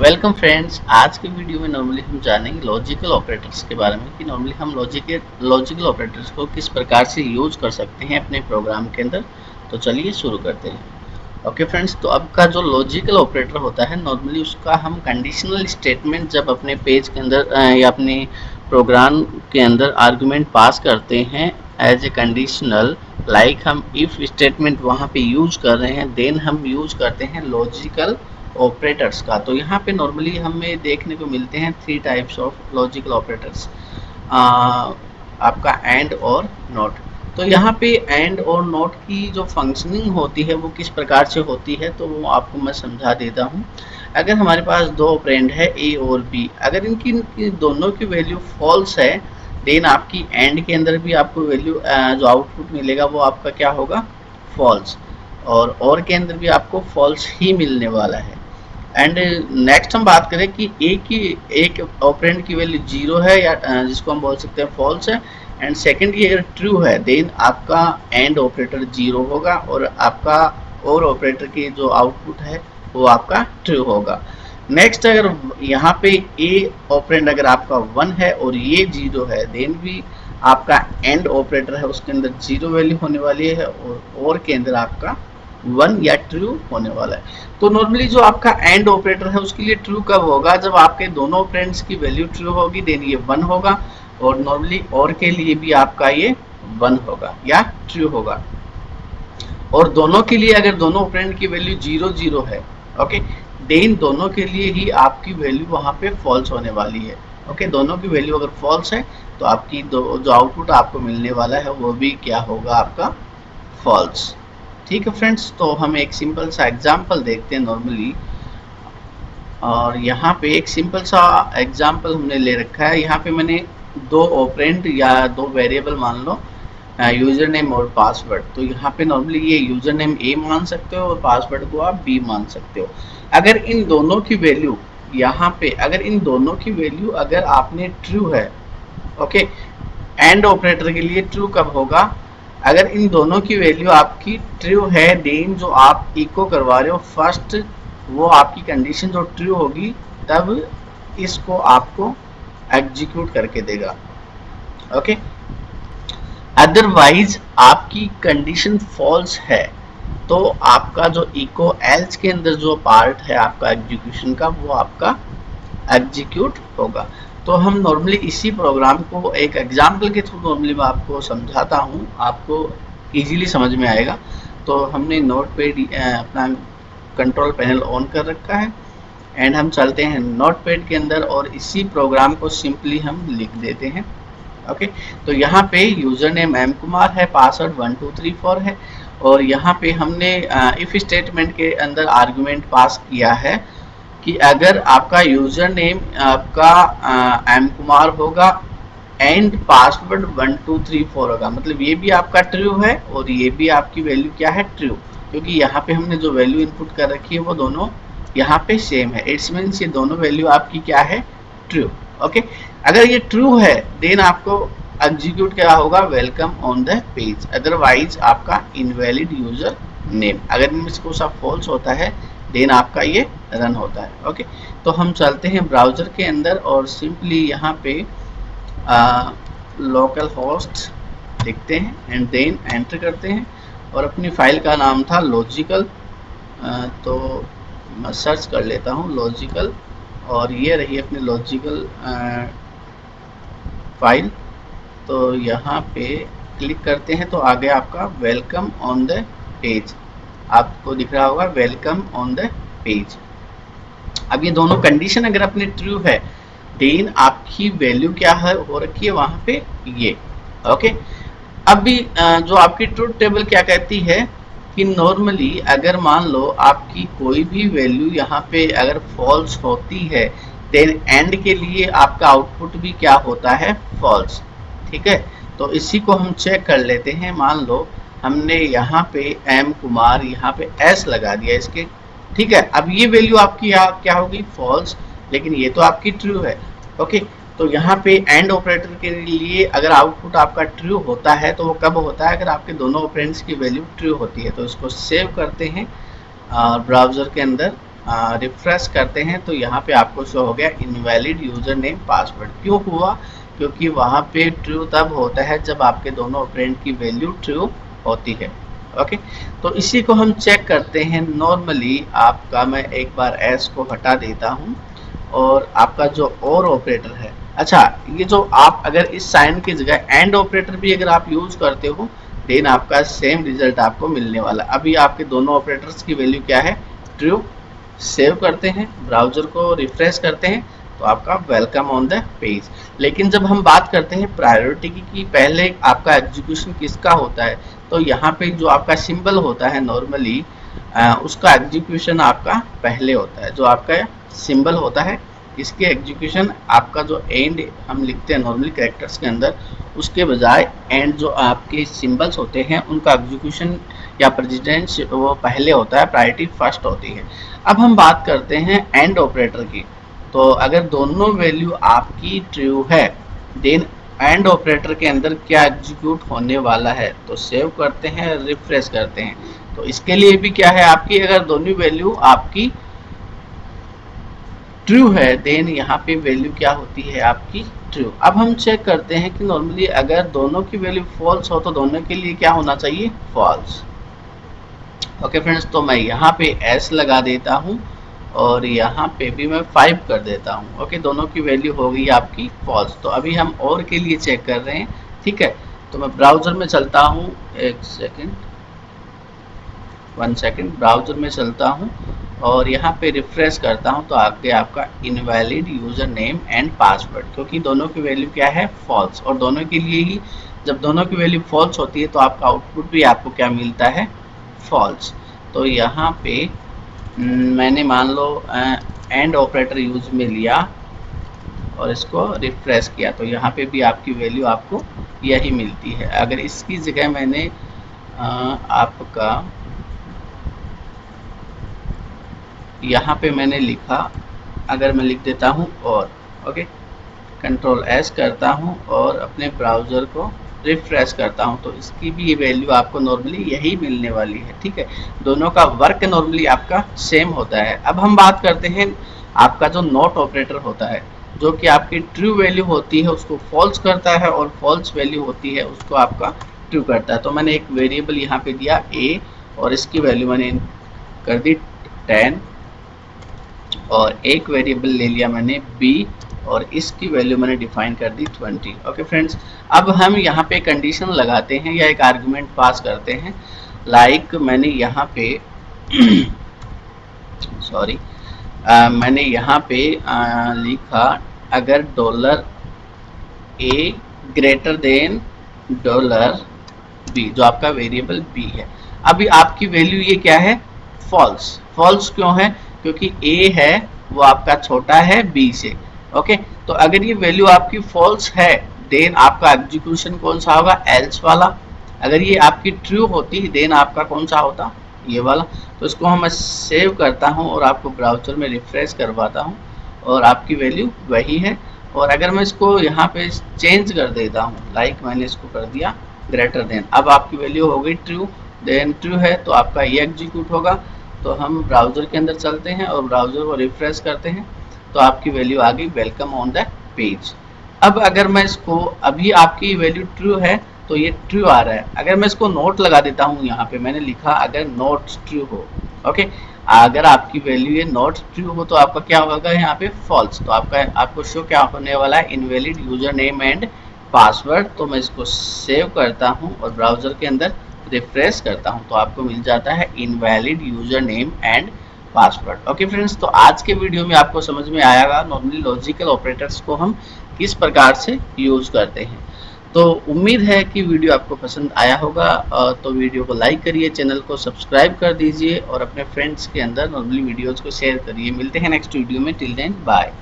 Welcome friends. आज के video में नॉर्मली हम जानेंगे लॉजिकल ऑपरेटर्स के बारे में कि नॉर्मली हम लॉजिकल ऑपरेटर्स को किस प्रकार से यूज कर सकते हैं अपने प्रोग्राम के अंदर। तो चलिए शुरू करते हैं। ओके फ्रेंड्स, तो अब का जो लॉजिकल ऑपरेटर होता है नॉर्मली उसका हम कंडीशनल स्टेटमेंट जब अपने पेज के अंदर या अपने प्रोग्राम के अंदर आर्गुमेंट पास करते हैं एज ए कंडीशनल, लाइक हम इफ स्टेटमेंट वहाँ पे यूज कर रहे हैं, देन हम यूज करते हैं लॉजिकल ऑपरेटर्स का। तो यहाँ पे नॉर्मली हमें देखने को मिलते हैं three types of logical operators, आपका एंड और नॉट। तो यहाँ पे एंड और नॉट की जो फंक्शनिंग होती है वो किस प्रकार से होती है तो वो आपको मैं समझा देता हूँ। अगर हमारे पास दो ऑपरेंड है ए और बी, अगर इनकी दोनों की वैल्यू फॉल्स है, देन आपकी एंड के अंदर भी आपको वैल्यू जो आउटपुट मिलेगा वो आपका क्या होगा, फॉल्स, और के अंदर भी आपको फॉल्स ही मिलने वाला है। एंड नेक्स्ट हम बात करें कि एक ऑपरेंड की वैल्यू जीरो है या जिसको हम बोल सकते हैं फॉल्स है, एंड सेकंड की अगर ट्रू है, देन आपका एंड ऑपरेटर जीरो होगा और आपका और ऑपरेटर की जो आउटपुट है वो आपका ट्रू होगा। नेक्स्ट, अगर यहाँ पे ए ऑपरेंड अगर आपका वन है और ये जीरो है, देन भी आपका एंड ऑपरेटर है उसके अंदर जीरो वैल्यू होने वाली है और के अंदर आपका वन या ट्रू होने वाला है। तो नॉर्मली जो आपका एंड ऑपरेटर है उसके लिए ट्रू कब होगा, जब आपके दोनों ऑपरेंड्स की वैल्यू ट्रू होगी, देन ये वन होगा, और नॉर्मली और के लिए भी आपका ये वन होगा या ट्रू होगा। और दोनों के लिए अगर दोनों ऑपरेंड की वैल्यू जीरो जीरो है, ओके, देन दोनों के लिए ही आपकी वैल्यू वहां पे फॉल्स होने वाली है। ओके, दोनों की वैल्यू अगर फॉल्स है तो आपकी जो आउटपुट आपको मिलने वाला है वो भी क्या होगा, आपका फॉल्स। ठीक है फ्रेंड्स, तो हम एक सिंपल सा एग्जांपल देखते हैं नॉर्मली। और यहाँ पे एक सिंपल सा एग्जांपल हमने ले रखा है। यहाँ पे मैंने दो ऑपरेंड या दो वेरिएबल मान लो, यूजर नेम और पासवर्ड। तो यहाँ पे नॉर्मली ये यूजर नेम ए मान सकते हो और पासवर्ड को आप बी मान सकते हो। अगर इन दोनों की वैल्यू यहाँ पे अगर आपने ट्रू है, ओके, एंड ऑपरेटर के लिए ट्रू कब होगा, अगर इन दोनों की वैल्यू आपकी ट्रू है, देन जो आप इको करवा रहे हो फर्स्ट वो आपकी कंडीशन जो ट्रू होगी तब इसको आपको एग्जीक्यूट करके देगा। ओके, अदरवाइज आपकी कंडीशन फॉल्स है तो आपका जो इको एल्स के अंदर जो पार्ट है आपका एग्जीक्यूशन का वो आपका एग्जीक्यूट होगा। तो हम नॉर्मली इसी प्रोग्राम को एक एग्जाम्पल के थ्रू नॉर्मली मैं आपको समझाता हूँ, आपको इजीली समझ में आएगा। तो हमने नोटपैड अपना कंट्रोल पैनल ऑन कर रखा है एंड हम चलते हैं नोटपैड के अंदर और इसी प्रोग्राम को सिंपली हम लिख देते हैं। ओके, तो यहाँ पे यूजर नेम एम कुमार है, पासवर्ड 1234 है, और यहाँ पे हमने इफ स्टेटमेंट के अंदर आर्गुमेंट पास किया है कि अगर आपका यूजर नेम आपका एम कुमार होगा एंड पासवर्ड 1234 होगा, मतलब ये भी आपका ट्रू है और ये भी आपकी वैल्यू क्या है, ट्रू, क्योंकि यहाँ पे हमने जो वैल्यू इनपुट कर रखी है वो दोनों यहाँ पे सेम है। इट्स मीन्स ये दोनों वैल्यू आपकी क्या है, ट्रू। ओके, अगर ये ट्रू है देन आपको एग्जीक्यूट क्या होगा, welcome on the page, otherwise आपका इनवैलिड यूजर नेम। अगर इनमें से कोई सा फॉल्स होता है देन आपका ये रन होता है। ओके, तो हम चलते हैं ब्राउज़र के अंदर और सिंपली यहाँ पे लोकल होस्ट लिखते हैं एंड देन एंटर करते हैं और अपनी फाइल का नाम था लॉजिकल, तो मैं सर्च कर लेता हूँ लॉजिकल, और ये रही अपनी लॉजिकल फाइल। तो यहाँ पे क्लिक करते हैं तो आगे आपका वेलकम ऑन द पेज आपको दिख रहा होगा, वेलकम ऑन द पेज। अब ये दोनों कंडीशन अगर अपने ट्रू है देन आपकी वैल्यू क्या है हो रखी है वहां पे ये। ओके, अभी जो आपकी ट्रूथ टेबल क्या कहती है कि नॉर्मली अगर मान लो आपकी कोई भी वैल्यू यहाँ पे अगर फॉल्स होती है देन एंड के लिए आपका आउटपुट भी क्या होता है, फॉल्स। ठीक है, तो इसी को हम चेक कर लेते हैं। मान लो हमने यहाँ पे एम कुमार यहाँ पे एस लगा दिया इसके, ठीक है, अब ये वैल्यू आपकी क्या होगी, फॉल्स, लेकिन ये तो आपकी ट्रू है। ओके, तो यहाँ पे एंड ऑपरेटर के लिए अगर आउटपुट आपका ट्रू होता है तो वो कब होता है, अगर आपके दोनों ऑपरेंड्स की वैल्यू ट्रू होती है। तो इसको सेव करते हैं ब्राउज़र के अंदर रिफ्रेश करते हैं तो यहाँ पे आपको शो हो गया इनवैलिड यूजर नेम पासवर्ड। क्यों हुआ? क्योंकि वहाँ पे ट्रू तब होता है जब आपके दोनों ऑपरेंड की वैल्यू ट्रू होती है। ओके, तो इसी को हम चेक करते हैं। नॉर्मली आपका, मैं एक बार एस को हटा देता हूँ और आपका जो और ऑपरेटर है, अच्छा ये जो आप अगर इस साइन की जगह एंड ऑपरेटर भी अगर आप यूज करते हो देन आपका सेम रिजल्ट आपको मिलने वाला। अभी आपके दोनों ऑपरेटर्स की वैल्यू क्या है? ट्रू। सेव करते हैं, ब्राउजर को रिफ्रेश करते हैं तो आपका वेलकम ऑन द पेज। लेकिन जब हम बात करते हैं प्रायोरिटी की कि पहले आपका एग्जीक्यूशन किसका होता है, तो यहाँ पे जो आपका सिंबल होता है नॉर्मली उसका एग्जीक्यूशन आपका पहले होता है। जो आपका सिंबल होता है इसके एग्जीक्यूशन, आपका जो एंड हम लिखते हैं नॉर्मली कैरेक्टर्स के अंदर, उसके बजाय एंड जो आपके सिंबल्स होते हैं उनका एग्जीक्यूशन या प्रेसिडेंस वो पहले होता है, प्रायोरिटी फर्स्ट होती है। अब हम बात करते हैं एंड ऑपरेटर की। तो अगर दोनों वैल्यू आपकी ट्रू है देन एंड ऑपरेटर के अंदर क्या एग्जीक्यूट होने वाला है, तो सेव करते हैं, रिफ्रेश करते हैं। तो इसके लिए भी क्या है आपकी, अगर दोनों वैल्यू आपकी ट्रू है देन यहाँ पे वैल्यू क्या होती है आपकी ट्रू। अब हम चेक करते हैं कि नॉर्मली अगर दोनों की वैल्यू फॉल्स हो तो दोनों के लिए क्या होना चाहिए? फॉल्स। ओके फ्रेंड्स, तो मैं यहाँ पे एस लगा देता हूँ और यहाँ पे भी मैं 5 कर देता हूँ। ओके, दोनों की वैल्यू हो गई आपकी फॉल्स। तो अभी हम और के लिए चेक कर रहे हैं, ठीक है। तो मैं ब्राउजर में चलता हूँ, एक सेकेंड, 1 सेकेंड, ब्राउजर में चलता हूँ और यहाँ पे रिफ्रेश करता हूँ तो आगे आपका invalid user name and password, क्योंकि दोनों की वैल्यू क्या है? फॉल्स। और दोनों के लिए ही, जब दोनों की वैल्यू फॉल्स होती है तो आपका आउटपुट भी आपको क्या मिलता है? फॉल्स। तो यहाँ पे मैंने मान लो एंड ऑपरेटर यूज में लिया और इसको रिफ्रेश किया तो यहाँ पे भी आपकी वैल्यू आपको यही मिलती है। अगर इसकी जगह मैंने आपका यहाँ पे मैंने लिखा, अगर मैं लिख देता हूँ और, ओके, कंट्रोल एस करता हूँ और अपने ब्राउज़र को रिफ्रेश करता हूँ तो इसकी भी ये वैल्यू आपको नॉर्मली यही मिलने वाली है, ठीक है। दोनों का वर्क नॉर्मली आपका सेम होता है। अब हम बात करते हैं आपका जो नॉट ऑपरेटर होता है, जो कि आपकी ट्रू वैल्यू होती है उसको फॉल्स करता है और फॉल्स वैल्यू होती है उसको आपका ट्रू करता है। तो मैंने एक वेरिएबल यहाँ पे दिया ए और इसकी वैल्यू मैंने कर दी 10 और एक वेरिएबल ले लिया मैंने b और इसकी वैल्यू मैंने डिफाइन कर दी 20। ओके फ्रेंड्स, अब हम यहाँ पे कंडीशन लगाते हैं या एक आर्गुमेंट पास करते हैं। लाइक मैंने यहाँ पे सॉरी मैंने यहाँ पे लिखा अगर $a ग्रेटर देन $b, जो आपका वेरिएबल b है। अभी आपकी वैल्यू ये क्या है? फॉल्स। फॉल्स क्यों है? क्योंकि a है वो आपका छोटा है b से। ओके, तो अगर ये वैल्यू आपकी फॉल्स है देन आपका एग्जीक्यूशन कौन सा होगा? एल्स वाला। अगर ये आपकी ट्रू होती देन आपका कौन सा होता? ये वाला। तो इसको हम सेव करता हूँ और आपको ब्राउजर में रिफ्रेश करवाता हूँ और आपकी वैल्यू वही है। और अगर मैं इसको यहाँ पे चेंज कर देता हूँ, लाइक मैंने इसको कर दिया ग्रेटर देन, अब आपकी वैल्यू हो गई ट्रू। देन ट्रू है तो आपका ये एग्जीक्यूट होगा। तो हम ब्राउज़र के अंदर चलते हैं और ब्राउज़र को रिफ्रेश करते हैं तो आपकी वैल्यू आ गई वेलकम ऑन द पेज। अब अगर मैं इसको, अभी आपकी वैल्यू ट्रू है तो ये ट्रू आ रहा है। अगर मैं इसको नोट लगा देता हूँ, यहाँ पे मैंने लिखा अगर नॉट ट्रू हो, ओके, अगर आपकी वैल्यू ये नॉट ट्रू हो तो आपका क्या होगा? यहाँ पे फॉल्स। तो आपको शो क्या होने वाला है? Invalid user name and password. तो मैं इसको सेव करता हूँ और ब्राउज़र के अंदर रिफ्रेश करता हूं तो आपको मिल जाता है invalid user name and password. Okay friends, तो आज के वीडियो में आपको समझ में आएगा नॉर्मली लॉजिकल ऑपरेटर्स को हम किस प्रकार से यूज करते हैं। तो उम्मीद है कि वीडियो आपको पसंद आया होगा। तो वीडियो को लाइक करिए, चैनल को सब्सक्राइब कर दीजिए और अपने फ्रेंड्स के अंदर नॉर्मली वीडियोज को शेयर करिए। मिलते हैं नेक्स्ट वीडियो में। Till then bye.